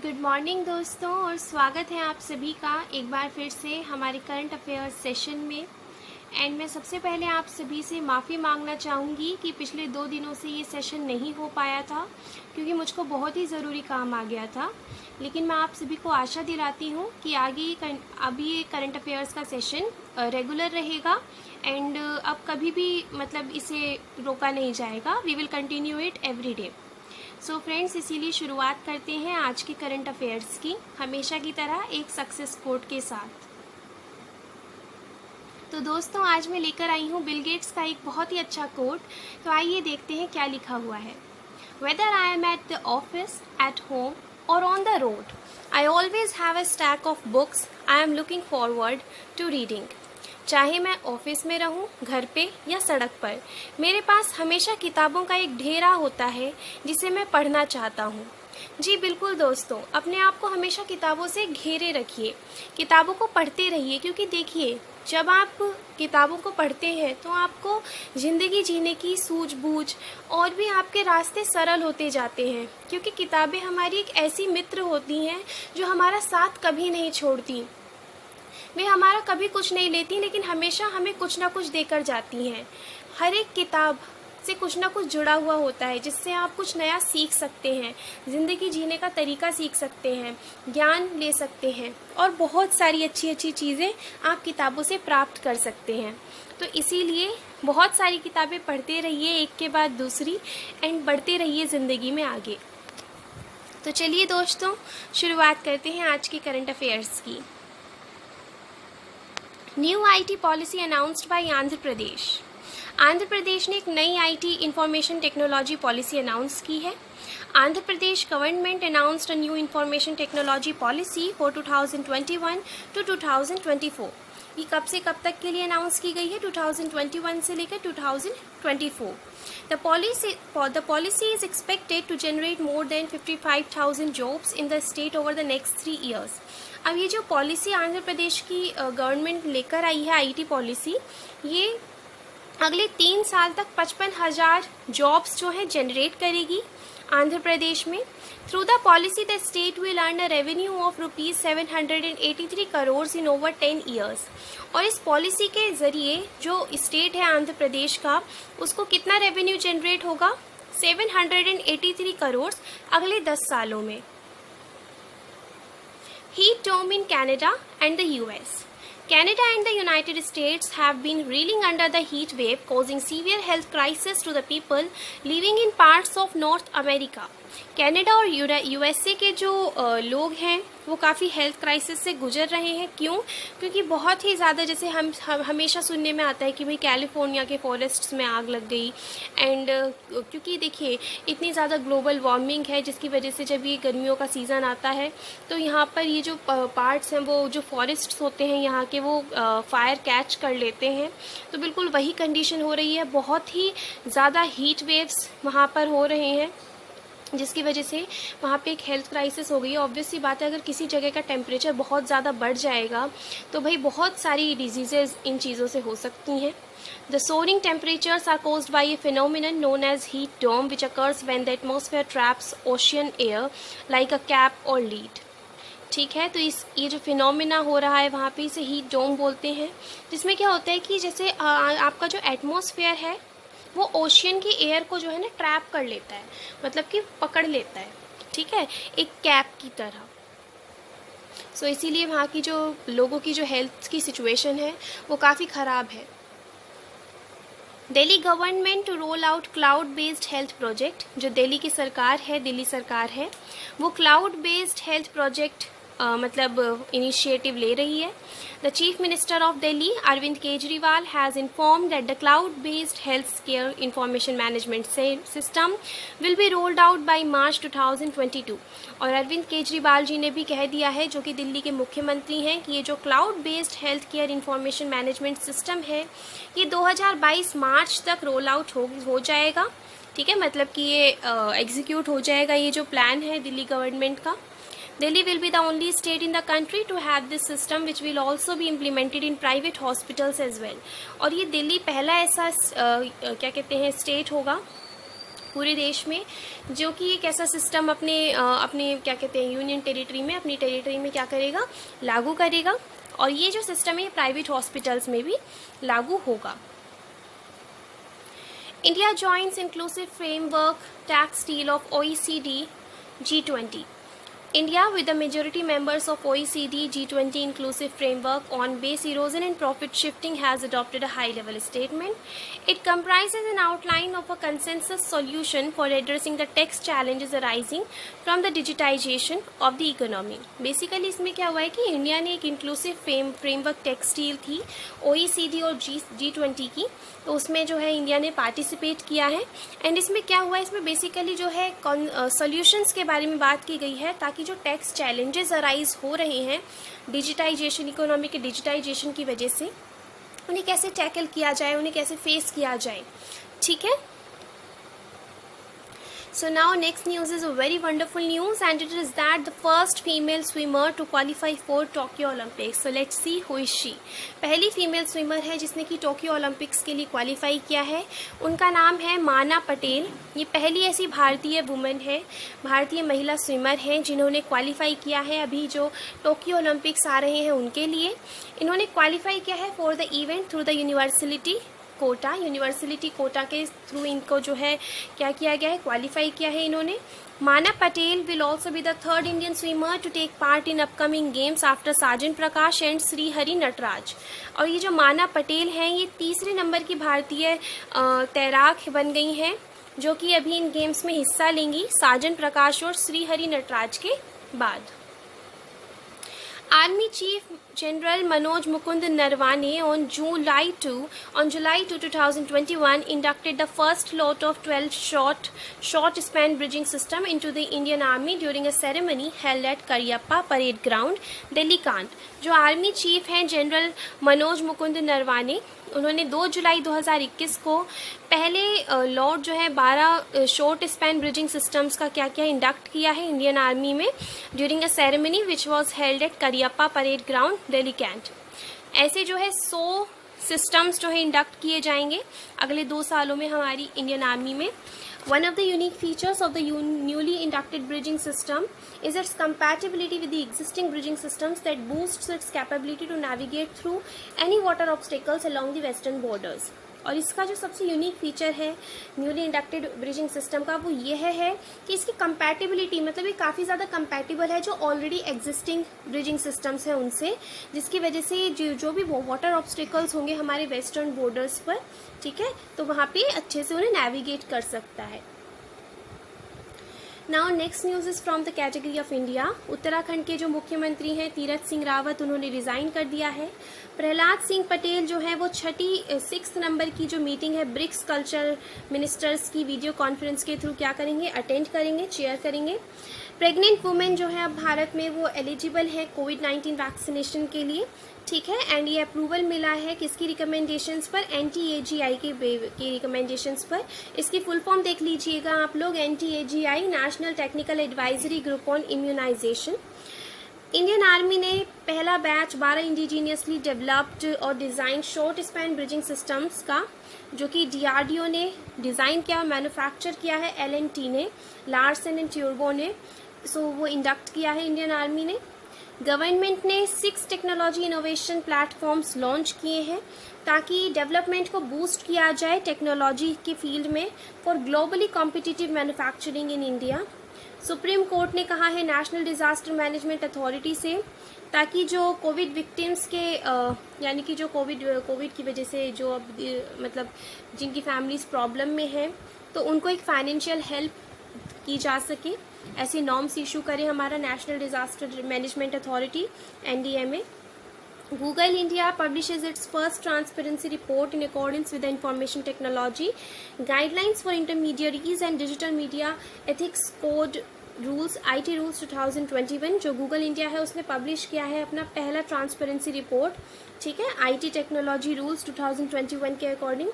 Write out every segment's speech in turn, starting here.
Good morning दोस्तों, और स्वागत है आप सभी का एक बार फिर से हमारे करंट अफेयर्स सेशन में। एंड मैं सबसे पहले आप सभी से माफ़ी मांगना चाहूँगी कि पिछले 2 दिनों से ये सेशन नहीं हो पाया था क्योंकि मुझको बहुत ही ज़रूरी काम आ गया था। लेकिन मैं आप सभी को आशा दिलाती हूँ कि आगे अभी ये करंट अफेयर्स का सेशन रेगुलर रहेगा एंड अब कभी भी मतलब इसे रोका नहीं जाएगा। We will continue it every day. So friends, इसीलिए शुरुआत करते हैं आज के करंट अफेयर्स की, हमेशा की तरह एक सक्सेस कोट के साथ। तो दोस्तों, आज मैं लेकर आई हूँ बिल गेट्स का एक बहुत ही अच्छा कोट। तो आइए देखते हैं क्या लिखा हुआ है। Whether I am at the office, at home और on the road, I always have a stack of books I am looking forward to reading. चाहे मैं ऑफिस में रहूं, घर पे या सड़क पर, मेरे पास हमेशा किताबों का एक ढेरा होता है जिसे मैं पढ़ना चाहता हूं। जी बिल्कुल दोस्तों, अपने आप को हमेशा किताबों से घेरे रखिए, किताबों को पढ़ते रहिए, क्योंकि देखिए जब आप किताबों को पढ़ते हैं तो आपको ज़िंदगी जीने की सूझबूझ और भी आपके रास्ते सरल होते जाते हैं, क्योंकि किताबें हमारी एक ऐसी मित्र होती हैं जो हमारा साथ कभी नहीं छोड़ती। वे हमारा कभी कुछ नहीं लेती, लेकिन हमेशा हमें कुछ ना कुछ देकर जाती हैं। हर एक किताब से कुछ ना कुछ जुड़ा हुआ होता है जिससे आप कुछ नया सीख सकते हैं, ज़िंदगी जीने का तरीका सीख सकते हैं, ज्ञान ले सकते हैं और बहुत सारी अच्छी अच्छी चीज़ें आप किताबों से प्राप्त कर सकते हैं। तो इसीलिए बहुत सारी किताबें पढ़ते रहिए, एक के बाद दूसरी, एंड बढ़ते रहिए ज़िंदगी में आगे। तो चलिए दोस्तों, शुरुआत करते हैं आज के करंट अफेयर्स की। New IT policy announced by Andhra Pradesh. Andhra Pradesh ने एक नई IT information technology policy announce की है। Andhra Pradesh government announced a new information technology policy for 2021 to 2024। ये कब से कब तक के लिए अनाउंस की गई है? 2021 से लेकर 2024। The policy is expected to generate more than 55,000 jobs in the state over the next 3 years. अब ये जो पॉलिसी आंध्र प्रदेश की गवर्नमेंट लेकर आई है, आईटी पॉलिसी, ये अगले 3 साल तक 55,000 जॉब्स जो है जनरेट करेगी आंध्र प्रदेश में। Through the policy the state will earn a revenue of ₹783 crore in over 10 years. और इस पॉलिसी के ज़रिए जो स्टेट है आंध्र प्रदेश का, उसको कितना रेवेन्यू जनरेट होगा? 783 करोड़ अगले 10 सालों में। Heat dome in Canada and the US. Canada and the United States have been reeling under the heat wave, causing severe health crisis to the people living in parts of North America. Canada और USA के जो लोग हैं वो काफ़ी health crisis से गुजर रहे हैं। क्यों? क्योंकि बहुत ही ज़्यादा, जैसे हम हमेशा सुनने में आता है कि भाई कैलिफोर्निया के फॉरेस्ट्स में आग लग गई, एंड क्योंकि देखिए इतनी ज़्यादा ग्लोबल वार्मिंग है जिसकी वजह से जब ये गर्मियों का सीज़न आता है तो यहाँ पर ये जो पार्ट्स हैं, वो जो फॉरेस्ट्स होते हैं यहाँ के, वो फायर कैच कर लेते हैं। तो बिल्कुल वही कंडीशन हो रही है, बहुत ही ज़्यादा हीट वेव्स वहाँ पर हो रहे हैं जिसकी वजह से वहाँ पे एक हेल्थ क्राइसिस हो गई है। ऑब्वियस सी बात है, अगर किसी जगह का टेम्परेचर बहुत ज़्यादा बढ़ जाएगा तो भाई बहुत सारी डिजीज़ेज़ इन चीज़ों से हो सकती हैं। The soaring temperatures are caused by a phenomenon known as heat dome, which occurs when the atmosphere traps ocean air like a cap or lid. ठीक है, तो ये जो फिनोमिना हो रहा है वहाँ पे इसे हीट डोम बोलते हैं, जिसमें क्या होता है कि जैसे आपका जो एटमॉस्फेयर है वो ओशियन की एयर को जो है ना ट्रैप कर लेता है, मतलब कि पकड़ लेता है, ठीक है, एक कैप की तरह। सो इसीलिए वहाँ की जो लोगों की जो हेल्थ की सिचुएशन है वो काफ़ी ख़राब है। Delhi government to roll out cloud based health project. जो दिल्ली की सरकार है, दिल्ली सरकार है, वो क्लाउड बेस्ड हेल्थ प्रोजेक्ट मतलब इनिशिएटिव ले रही है। The chief minister of Delhi Arvind Kejriwal has informed that the cloud based health care information management system will be rolled out by March 2022। और अरविंद केजरीवाल जी ने भी कह दिया है, जो कि दिल्ली के मुख्यमंत्री हैं, कि ये जो cloud based health care information management system है ये 2022 मार्च तक रोल आउट हो जाएगा। ठीक है, मतलब कि ये एग्जीक्यूट हो जाएगा, ये जो प्लान है दिल्ली गवर्नमेंट का। Delhi will be the only state in the country to have this system, which will also be implemented in private hospitals as well. और ये दिल्ली पहला ऐसा क्या कहते हैं स्टेट होगा पूरे देश में, जो कि एक ऐसा सिस्टम अपने क्या कहते हैं यूनियन टेरिटरी में, अपनी टेरिटरी में क्या करेगा, लागू करेगा। और ये जो सिस्टम है प्राइवेट हॉस्पिटल्स में भी लागू होगा। India joins inclusive framework tax deal of OECD G20. India, with the majority members of OECD G20 inclusive framework on base erosion and profit shifting, has adopted a high-level statement. It comprises an outline of a consensus solution for addressing the tax challenges arising from the digitization of the economy. Basically, इसमें क्या हुआ है कि India ने एक inclusive framework tax deal थी OECD और G20 की, तो उसमें जो है इंडिया ने पार्टिसिपेट किया है। एंड इसमें क्या हुआ है, इसमें बेसिकली जो है सॉल्यूशंस के बारे में बात की गई है, ताकि जो टैक्स चैलेंजेस अराइज हो रहे हैं डिजिटाइजेशन, इकोनॉमी के डिजिटाइजेशन की वजह से, उन्हें कैसे टैकल किया जाए, उन्हें कैसे फेस किया जाए। ठीक है। So now next news is a very wonderful news, and it is that the first female swimmer to qualify for Tokyo Olympics. So let's see who is she. पहली फीमेल स्विमर है जिसने कि Tokyo Olympics के लिए qualify किया है। उनका नाम है माना पटेल। ये पहली ऐसी भारतीय वुमेन है, भारतीय महिला स्विमर हैं जिन्होंने क्वालिफाई किया है अभी जो टोक्यो ओलंपिक्स आ रहे हैं उनके लिए। इन्होंने क्वालिफाई किया है for the event through the university quota के थ्रू इनको जो है क्या किया गया है, क्वालिफाई किया है इन्होंने। Maana Patel will also be the third Indian swimmer to take part in upcoming games after Sajan Prakash and Srihari Nataraj. और ये जो माना पटेल हैं ये तीसरे नंबर की भारतीय तैराक बन गई हैं जो कि अभी इन गेम्स में हिस्सा लेंगी, साजन प्रकाश और श्रीहरि नटराज के बाद। Army Chief General Manoj Mukund Narwane on July 2, 2021 inducted the first lot of 12 short span bridging system into the Indian Army during a ceremony held at Karyappa Parade Ground, Delhi Cant. जो army chief हैं general Manoj Mukund Naravane, उन्होंने 2 जुलाई 2021 को पहले lot जो है 12 short span bridging systems का क्या क्या इंडक्ट किया है इंडियन आर्मी में during a ceremony which was held at Cariappa parade ground, Delhi cantt. ऐसे जो है 100 सिस्टम्स जो है इंडक्ट किए जाएंगे अगले 2 सालों में हमारी इंडियन आर्मी में। One of the unique features of the newly inducted bridging system is its compatibility with the existing bridging systems that boosts its capability to navigate through any water obstacles along the western borders. और इसका जो सबसे unique feature है newly inducted bridging system का वो ये है कि इसकी कंपैटिबिलिटी, मतलब ये काफ़ी ज़्यादा कंपैटिबल है जो ऑलरेडी एग्जिस्टिंग ब्रिजिंग सिस्टम्स हैं उनसे, जिसकी वजह से जो भी वाटर ऑब्स्टिकल्स होंगे हमारे वेस्टर्न बॉर्डर्स पर, ठीक है, तो वहाँ पे अच्छे से उन्हें नेविगेट कर सकता है। Now next news is from the category of India. Uttarakhand के जो मुख्यमंत्री हैं तीरथ सिंह रावत, उन्होंने रिज़ाइन कर दिया है। प्रहलाद सिंह पटेल जो है वो 6 नंबर की जो मीटिंग है ब्रिक्स कल्चर मिनिस्टर्स की वीडियो कॉन्फ्रेंस के थ्रू क्या करेंगे, अटेंड करेंगे, चेयर करेंगे। प्रेग्नेंट वुमेन जो है अब भारत में वो एलिजिबल है कोविड-19 वैक्सीनेशन के लिए, ठीक है। एंड ये अप्रूवल मिला है किसकी रिकमेंडेशंस पर, NTAGI की रिकमेंडेशंस पर। इसकी फुल फॉर्म देख लीजिएगा आप लोग, NTAGI national technical advisory group on immunization. Indian army ने पहला बैच 12 इंडिजीनियसली डेवलप्ड और design short span bridging systems का, जो कि DRDO ने डिज़ाइन किया और मैन्युफैक्चर किया है, L&T ने, लार्सन एंड ट्यूर्बो ने, सो वो इंडक्ट किया है इंडियन आर्मी ने। गवर्नमेंट ने 6 टेक्नोलॉजी इनोवेशन प्लेटफॉर्म्स लॉन्च किए हैं ताकि डेवलपमेंट को बूस्ट किया जाए टेक्नोलॉजी के फील्ड में for globally competitive manufacturing in India. Supreme court ने कहा है नेशनल डिज़ास्टर मैनेजमेंट अथॉरिटी से, ताकि जो कोविड विक्टिम्स के यानी कि जो कोविड की वजह से जो अब मतलब जिनकी फैमिलीज प्रॉब्लम में हैं, तो उनको एक फाइनेंशियल हेल्प की जा सके, ऐसे नॉर्म्स इशू करे हमारा national disaster management authority NDMA। Google India publishes its first transparency report in accordance with the Information Technology Guidelines for Intermediaries and Digital Media Ethics Code Rules IT Rules 2021। जो Google India है उसने publish किया है अपना पहला transparency report, ठीक है, IT technology rules 2021 के according.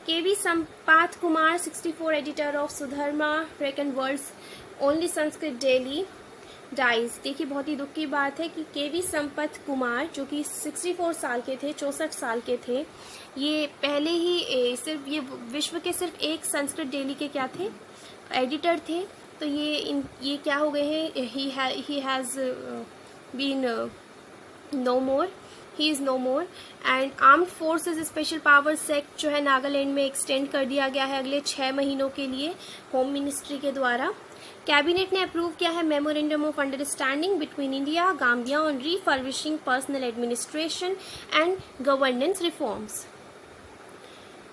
KV Sampath Kumar 64 editor of Sudharma फ्रेकन world's only Sanskrit daily dies. देखिए बहुत ही दुख की बात है कि KV संपत कुमार जो कि 64 साल के थे, 64 साल के थे, ये पहले ही सिर्फ ये विश्व के सिर्फ एक संस्कृत डेली के क्या थे, एडिटर थे, तो ये क्या हो गए हैं, he has been no more, he is no more. And armed forces special powers act जो है नागालैंड में एक्सटेंड कर दिया गया है अगले 6 महीनों के लिए होम मिनिस्ट्री के द्वारा। कैबिनेट ने अप्रूव किया है memorandum of understanding between India Gambia on refurbishing personnel administration and governance reforms.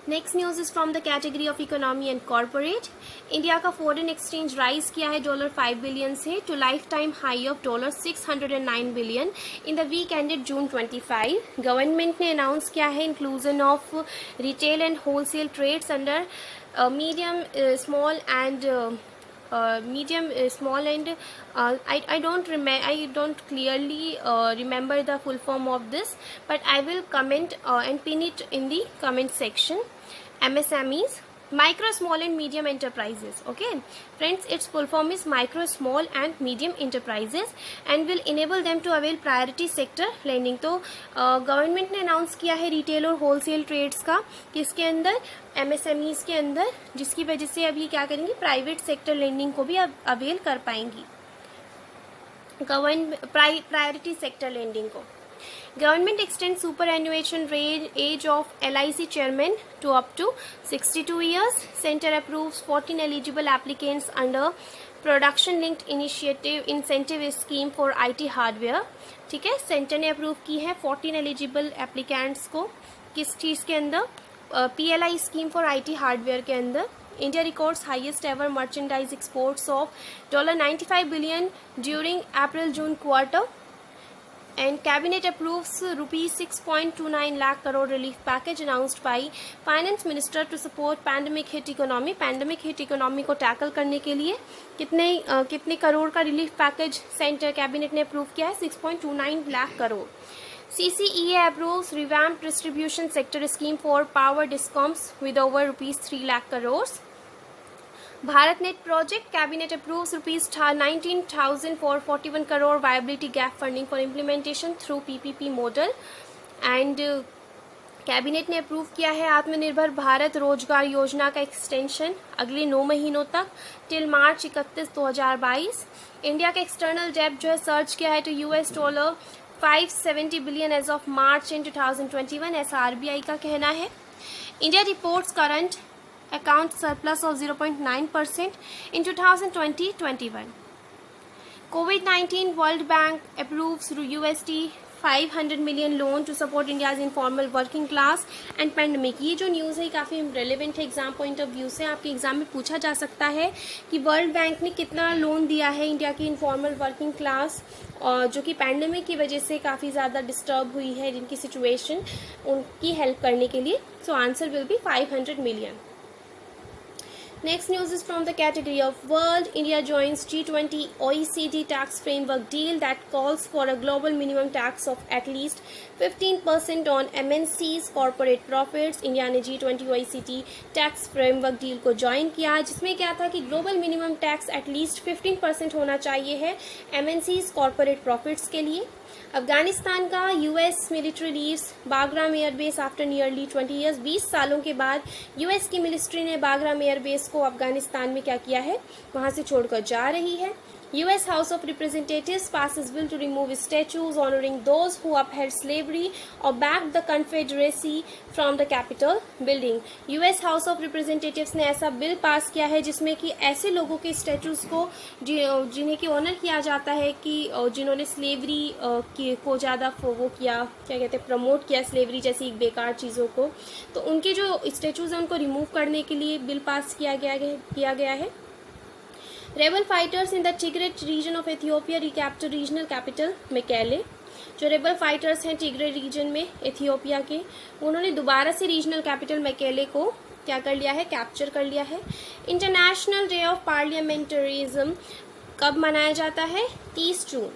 Next news is from the category of economy and corporate. India का फॉरेन एक्सचेंज राइज किया है $5 billion से to lifetime high of $609 billion in the week ended June 25। Government ने announce किया है inclusion of retail and wholesale trades under medium small and I don't clearly remember the full form of this, but I will comment and pin it in the comment section. MSMEs, micro, small and medium enterprises. Okay friends, its full form is micro, small and medium enterprises and will enable them to avail priority sector lending। तो government ने announce किया है retail और wholesale trades का किसके अंदर, MSMEs के अंदर, जिसकी वजह से अब ये क्या करेंगी, प्राइवेट सेक्टर लेंडिंग को भी अब अवेल कर पाएंगी, प्रायोरिटी सेक्टर लेंडिंग को। Government extends superannuation age of LIC chairman to up to 62 years. Center approves 14 eligible applicants under production linked incentive scheme for IT hardware। ठीक है, सेंटर ने approve की है 14 एलिजिबल एप्लीकेंट्स को किस चीज़ के अंदर, PLI scheme for IT hardware के अंदर। India records highest ever merchandise exports of $95 billion during April-June quarter। And cabinet approves rupees 6.29 lakh crore relief package announced by finance minister to support pandemic hit economy। pandemic hit economy को tackle करने के लिए कितने करोड़ का relief package centre cabinet ने approve किया है, 6.29 lakh crore. CCEA approves revamped distribution sector scheme for power discoms with over rupees 3 lakh crores। BharatNet project cabinet approves rupees 19,441 crore viability gap funding for implementation through PPP model। and cabinet ने approve किया है आत्मनिर्भर भारत रोजगार योजना का extension अगले 9 महीनों तक टिल March 31, 2022। इंडिया का एक्सटर्नल डेब्ट जो है सर्च किया है तो $570 बिलियन एज ऑफ मार्च इन 2021, ऐसा RBI का कहना है। India reports current account surplus of 0.9% in 2020-21। COVID-19 World Bank approves $500 million loan to support India's informal working class and pandemic। ये जो न्यूज़ है काफ़ी रेलेवेंट है एग्जाम पॉइंट ऑफ व्यू से, आपके एग्जाम में पूछा जा सकता है कि वर्ल्ड बैंक ने कितना लोन दिया है इंडिया की इनफॉर्मल वर्किंग क्लास और जो कि पैंडेमिक की वजह से काफ़ी ज़्यादा डिस्टर्ब हुई है, जिनकी सिचुएशन, उनकी हेल्प करने के लिए। So answer will be 500 million। Next news is from the category of world. India joins G20 OECD tax framework deal that calls for a global minimum tax of at least 15% on MNCs corporate profits। India ने G20 OECD tax framework deal को join किया, जिसमें क्या था कि global minimum tax at least 15% होना चाहिए है MNCs कॉर्पोरेट प्रॉफिट्स के लिए। अफगानिस्तान का US military leaves Bagram airbase after nearly 20 years। 20 सालों के बाद US की मिलिट्री ने बागराम एयरबेस को अफगानिस्तान में क्या किया है, वहां से छोड़कर जा रही है। US House of Representatives passes bill to remove statues honoring those who upheld slavery or backed the Confederacy from the Capitol building। US House of Representatives ने ऐसा बिल पास किया है जिसमें कि ऐसे लोगों के स्टैचूज को जिन्हें की ऑनर किया जाता है कि जिन्होंने स्लेवरी को ज़्यादा वो किया, क्या कहते हैं, प्रमोट किया स्लेवरी जैसी बेकार चीज़ों को, तो उनके जो स्टैचूज हैं उनको रिमूव करने के लिए बिल पास किया गया है। Rebel fighters in the Tigray region of Ethiopia recapture regional capital Mekelle. जो रेबल फाइटर्स हैं टिग्रे रीजन में एथियोपिया के, उन्होंने दोबारा से रीजनल कैपिटल मेकेले को क्या कर लिया है, कैप्चर कर लिया है। इंटरनेशनल डे ऑफ पार्लियामेंटरिज्म कब मनाया जाता है, 30 जून।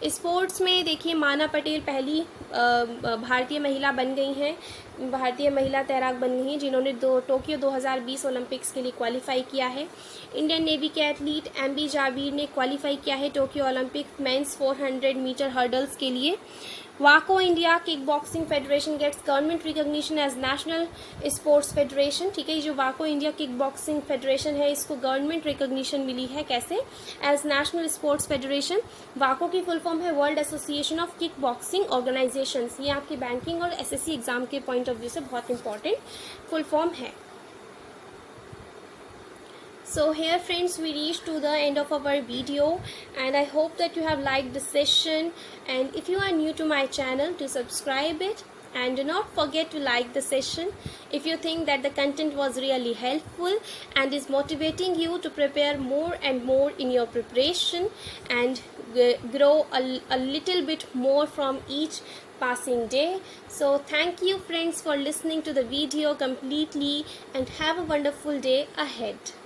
स्पोर्ट्स में देखिए माना पटेल पहली भारतीय महिला बन गई हैं, भारतीय महिला तैराक बन गई हैं जिन्होंने टोक्यो 2020 ओलंपिक्स के लिए क्वालिफाई किया है। इंडियन नेवी के एथलीट MB जाबीर ने क्वालिफाई किया है Tokyo Olympic men's 400 metre hurdles के लिए। वाको India kick boxing federation gets government recognition as national sports federation. ठीक है, ये जो वाको इंडिया किक बॉक्सिंग फेडरेशन है इसको गवर्नमेंट रिकॉग्निशन मिली है, कैसे? As national sports federation. वाको की फुल फॉर्म है world association of kick boxing organisations. ये आपकी बैंकिंग और एसएससी एग्जाम के पॉइंट ऑफ व्यू से बहुत इंपॉर्टेंट फुल फॉर्म है। So here friends, we reached to the end of our video and I hope that you have liked the session, and if you are new to my channel, to subscribe it and do not forget to like the session if you think that the content was really helpful and is motivating you to prepare more and more in your preparation and grow a little bit more from each passing day. So thank you friends for listening to the video completely and have a wonderful day ahead.